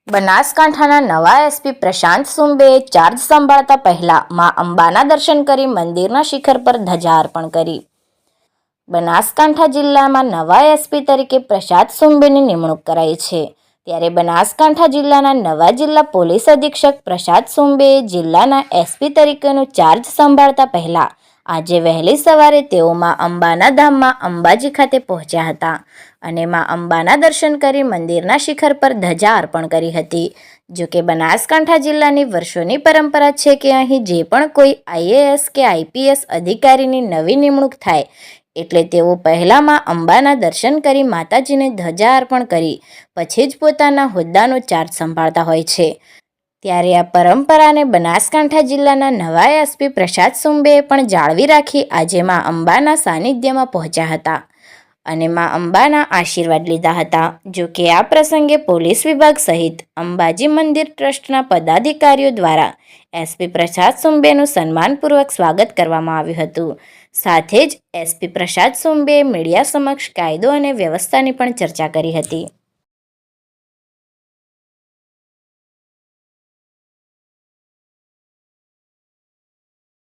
બનાસકાંઠાના નવા એસપી પ્રશાંત સુંબેએ ચાર્જ સંભાળતા પહેલા મા અંબાના દર્શન કરી મંદિરના શિખર પર ધજા અર્પણ કરી। બનાસકાંઠા જિલ્લામાં નવા એસપી તરીકે પ્રશાંત સુંબેની નિમણૂક કરાઈ છે, ત્યારે બનાસકાંઠા જિલ્લાના નવા જિલ્લા પોલીસ અધિક્ષક પ્રશાંત સુંબેએ જિલ્લાના એસપી તરીકેનો ચાર્જ સંભાળતા પહેલા આજે વહેલી સવારે તેઓ મા અંબાના ધામમાં અંબાજી ખાતે પહોંચ્યા હતા અને મા અંબાના દર્શન કરી મંદિરના શિખર પર ધજા અર્પણ કરી હતી। જોકે બનાસકાંઠા જિલ્લાની વર્ષોની પરંપરા છે કે અહીં જે પણ કોઈ આઈએએસ કે આઈપીએસ અધિકારીની નવી નિમણૂક થાય એટલે તેઓ પહેલાં મા અંબાના દર્શન કરી માતાજીને ધજા અર્પણ કરી પછી જ પોતાના હોદ્દાનો ચાર્જ સંભાળતા હોય છે। ત્યારે આ પરંપરાને બનાસકાંઠા જિલ્લાના નવા એસપી પ્રશાંત સુંબેએ પણ જાળવી રાખી આજે મા અંબાના સાનિધ્યમાં પહોંચ્યા હતા અને મા અંબાના આશીર્વાદ લીધા હતા। જો કે આ પ્રસંગે પોલીસ વિભાગ સહિત અંબાજી મંદિર ટ્રસ્ટના પદાધિકારીઓ દ્વારા એસપી પ્રશાંત સુંબેનું સન્માનપૂર્વક સ્વાગત કરવામાં આવ્યું હતું। સાથે જ એસપી પ્રશાંત સુંબેએ મીડિયા સમક્ષ કાયદો અને વ્યવસ્થાની પણ ચર્ચા કરી હતી।